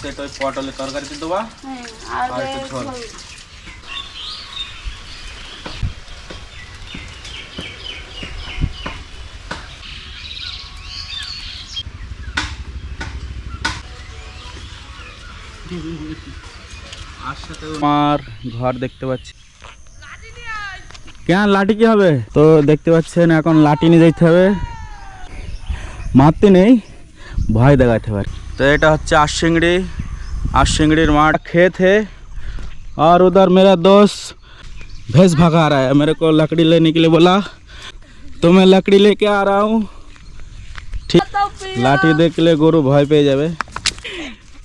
সেটা ওই পটলের তরকারিতে দেবা আর একটু ঝোল। আমার ঘর দেখতে পাচ্ছি। কেন লাঠি কি হবে? তো দেখতে পাচ্ছেন এখন লাঠি নিয়ে যেতে হবে, মারতে নেই, ভয় দেখাতে পারে। तो এটা হচ্ছে आशिंगड़ी माठ खेत है और उधर मेरा दोस्त भैंस भगा रहा है। मेरे को लकड़ी लेने के लिए बोला तो मैं लकड़ी लेके आ रहा हूँ। ठीक, लाठी देख ले গরু ভয় পেয়ে যাবে।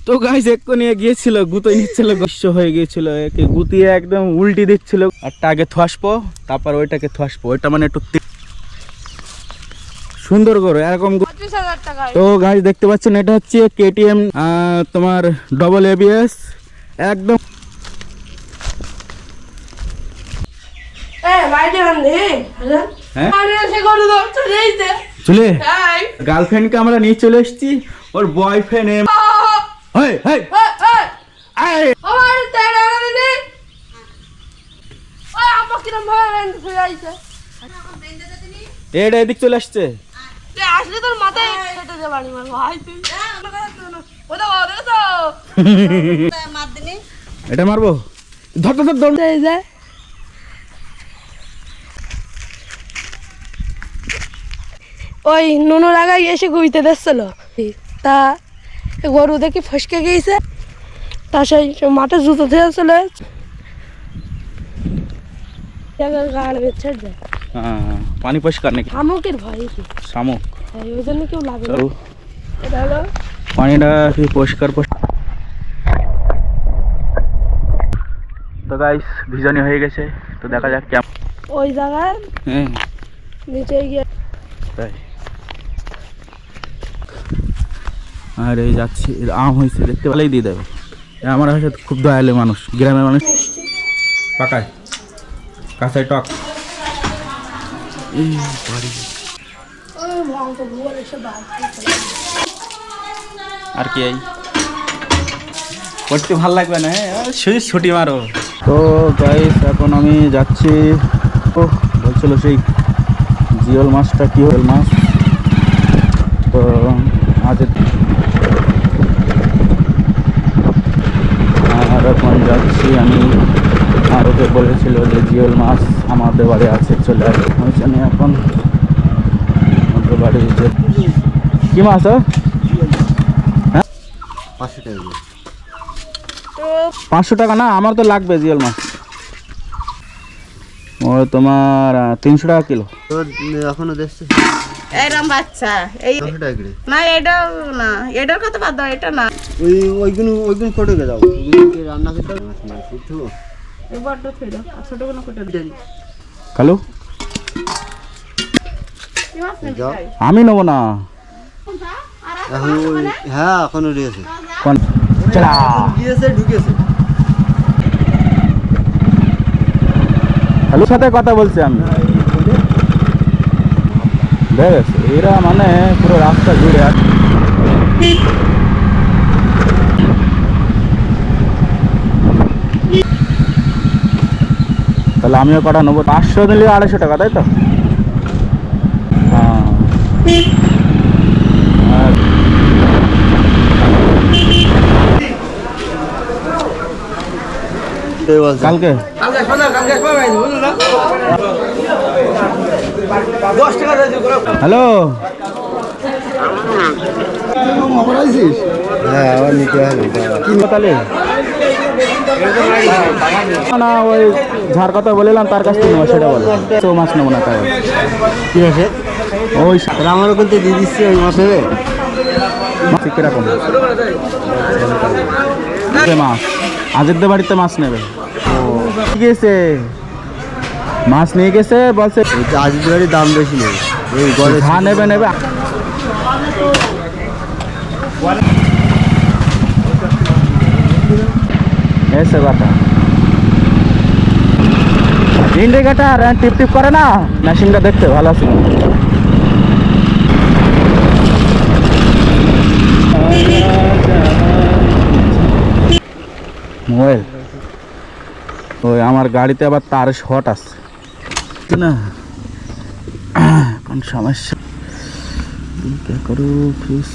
তো গাইস এক্ষুনি গিয়েছিল গুতোই নিচ্ছিল, গস্য হয়ে গিয়েছিল, একে গুতিয়ে একদম উল্টি দিচ্ছিল। একটা আগে থাসবো তারপর ওইটাকে থাসবো, ওইটা মানে একটু সুন্দর করে এরকম। তো গাইস দেখতে পাচ্ছেন এটা হচ্ছে কেটিএম তোমার ডবল এবিএস একদম। চলে গার্লফ্রেন্ডকে আমরা নিয়ে চলে এসেছি, ওর বয়ফ্রেন্ড এটা এদিক চলে আসছে। এটা মারবো, ধর ধর ধর। ওই নুনু লাগাই এসে ঘুরতে দিচ্ছিল, তা গরু দেখি ফসকে গিয়েছে, তা সেই মাঠে জুতো থেকে চলে পানি পরিষ্কার নাকি? শামুকের ভয় কি? শামুক ওই জন্য কেউ লাগে না। পানিটা কি পরিষ্কার? তো গাইস ভিজনি হয়ে গেছে, তো দেখা যাক কেমন ওই জায়গায় নিচে গিয়ে। তাই আর এই যাচ্ছি, আম হয়েছে দেখতে ভালোই দিয়ে দেবে। আমার কাছে খুব দয়ালু মানুষ, গ্রামের মানুষ। পাকায় কাঁচায় টক আর কি এই করতে ভাল লাগবে না, শুধু ছুটি মারো। তো গাইস এখন আমি যাচ্ছি, ও বলছিল সেই জিওল মাছটা কি হল মাছ, তো আজ আর এখন যাচ্ছি আমি। আর ওকে বলেছিল যে জিওল মাছ আমাদের বাড়ি আছে, চলে আসবে। ওই জন্য এখন আমাদের বাড়ি যে কি মাছ? হ্যাঁ 500 টাকা না, আমার তো লাগবে জিওল মাছ। ও তোমার 300 টাকা কিলো। এখনো দেখছি এরম বাচ্চা এই না, এটা না, এটার কথা বাদ দাও, এটা না। ওইগুলো ফটো কে দাও, রান্না করতে এই বড়টা ছিল, ছোটগুলো কোটা দেন। কালু কি মাছ নেবে? আমি নেবো না এখন। হ্যাঁ এখনো রয়েছে, কোন চলা গিয়েছে ঢুকেছে। কালুর সাথে কথা বলছি আমি। দেখ এরা মানে পুরো রাস্তা জুড়ে আছে। তাহলে আমিও কটা নেবো। 500 নিলে 250 টাকা, তাই তো? হ্যাঁ কালকে হ্যালো হ্যাঁ আবার নিতে হবে কি তাহলে না, ওই যার কথা বললাম তার কাছ থেকে নেবো, সেটা বলো। তো মাছ নেবো না, তাই ঠিক আছে। ওই আমারও কিন্তু দিয়ে দিচ্ছি ওই মাছ নেবে। কিরকম মাছ? আজেরদের বাড়িতে মাছ নেবে? ও গেছে, মাছ নিয়ে গেছে, বলছে আজকের বাড়ির দাম বেশি নেই, ওই গড়ে যা নেবে নেবে। ऐसे কথা ইন্ডিকেটার টিপ টিপ করে না, মেশিনটা দেখতে ভালো আছে। মোবাইল ওই আমার গাড়িতে আবার তার শর্ট আছে না, কোন সমস্যা কি করু প্লিজ।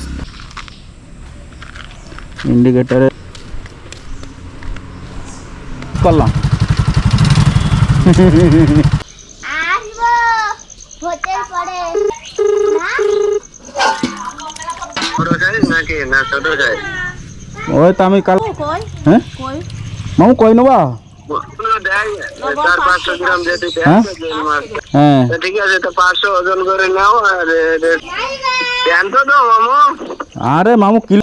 ইন্ডিকেটারে করলাম ওই তো আমি কাল হ্যাঁ মামু কই নেবা হ্যাঁ হ্যাঁ ঠিক আছে, তো 500 ওজন করে নাও। আর তো দাও মামু। আরে মামু কি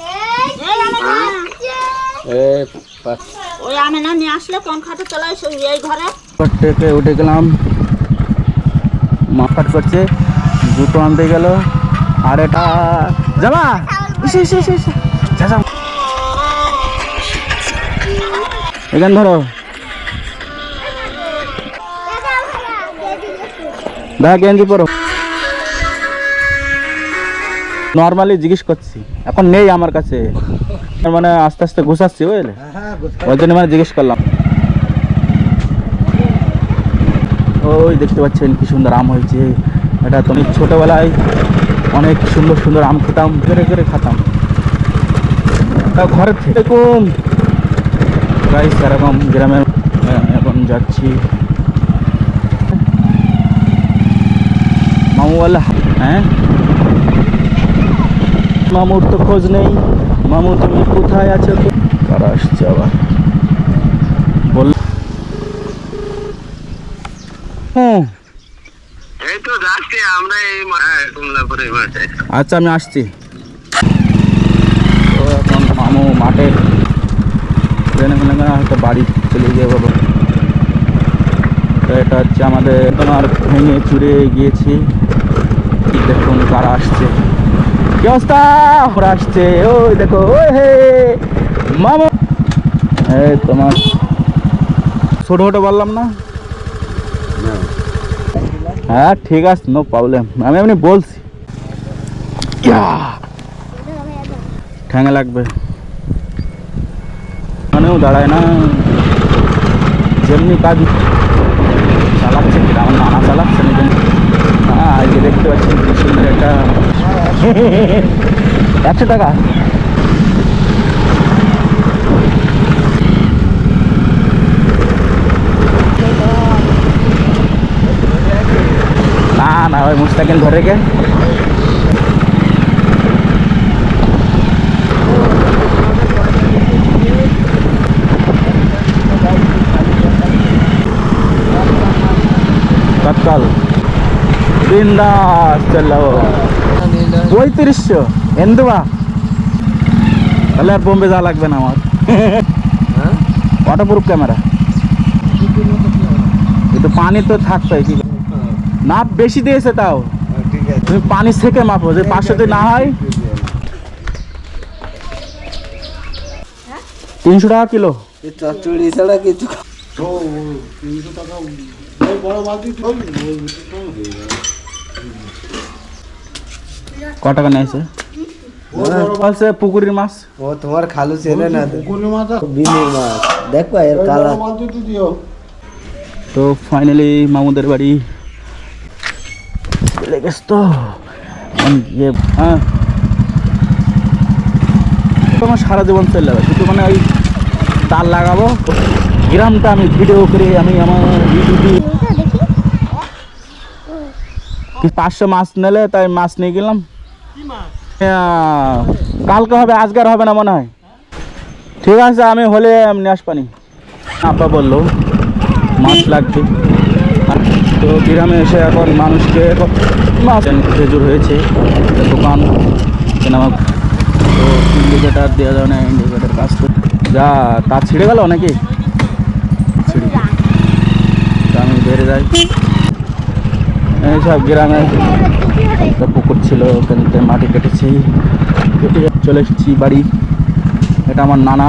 ওই আমি না নিয়ে আসলে কোন খাতে চলে আসো এই ঘরে থেকে উঠে গেলাম, মাফাট করছে, জুতো আনতে গেল। আর এটা যাবা এখান ধরো দেখা গেঞ্জি পরো। নর্মালি জিজ্ঞেস করছি, এখন নেই আমার কাছে, মানে আস্তে আস্তে ঘুষাচ্ছি বুঝলে, ওই জন্য মানে জিজ্ঞেস করলাম। ওই দেখতে পাচ্ছেন কি সুন্দর আম হয়েছে। এটা তো ছোটবেলায় অনেক সুন্দর সুন্দর আম খেতাম, করে করে খেতাম ঘরের থেকে। এরকম গাইস এরকম গ্রামে এখন যাচ্ছি। মামু বলে হ্যাঁ মামুর তো খোঁজ নেই, মামু তুমি কোথায় আছো? তো কারা আসছে আবার বল। এই তো যাচ্ছি আমরা এই কমলাপুরের মাঠে। আচ্ছা আমি আসছি। তো এখন মামু মাঠে হয়তো বাড়ি চলে গিয়ে বাবা। তো এটা হচ্ছে আমাদের তোমার ভেঙে চুরে গিয়েছি। দেখুন কারা আসছে, কি অবস্থা? ওরা আসছে, ওই দেখো ওই হে মামু। এই তোমার ছোট ছোট বললাম না? হ্যাঁ ঠিক আছে, নো প্রবলেম, আমি এমনি বলছি। ঠ্যাঙে লাগবে, মানেও দাঁড়ায় না, যেমনি কাজ চালাচ্ছে, আমার নানা চালাচ্ছে না। হ্যাঁ আজকে দেখতে পাচ্ছি কি সুন্দর একটা 100 টাকা। না না ওই মুস্তাকিন ধরে গে তৎকাল বিন্দাস চলো 3500 এন্দুবা, তাহলে আর বোম্বে যাওয়া লাগবে না আমার। ওয়াটারপ্রুফ ক্যামেরা, কিন্তু পানি তো থাকবে কি না, বেশি দিয়েছে তাও। তুমি পানি থেকে মাপো, যে 500 না হয় 300 টাকা কিলো। চচ্চড়ি ছাড়া কিছু ক টাকা নিয়েছে? বলছে পুকুরের মাছ। ও তোমার খালু ছেলে না, পুকুরের মাছ, বিলের মাছ। দেখবা এর কালার। তো ফাইনালি মামুদের বাড়ি চলে গেছে। তো হ্যাঁ তোমার সারা জীবন চলে যাবে, শুধু মানে ওই তার লাগাবো। গ্রামটা আমি ভিডিও করে আমি আমার ইউটিউবে 500 মাছ নিলে তাই মাছ নিয়ে গেলাম। কালকে হবে, আজকে আর হবে না মনে হয়। ঠিক আছে আমি হলে নিয়ে আসবানি। আপা বললো মাছ লাগবে, তো গ্রামে এসে এখন মানুষকে মাছ খেজুর হয়েছে দোকান কেনা। তো ইন্ডিকেটার দেওয়া যাবে না, ইন্ডিকেটার কাজ যা তার ছিঁড়ে গেল নাকি, ছিঁড়ে আমি বেড়ে যাই। এইসব গ্রামে একটা পুকুর ছিল, ওখানে মাটি কেটেছি, কেটে চলে এসেছি বাড়ি। এটা আমার নানা।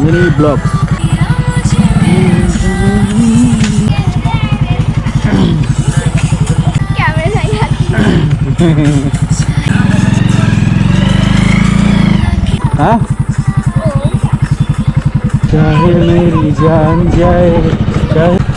Mini blogs. हाँ चाहे मेरी जान जाए चाहे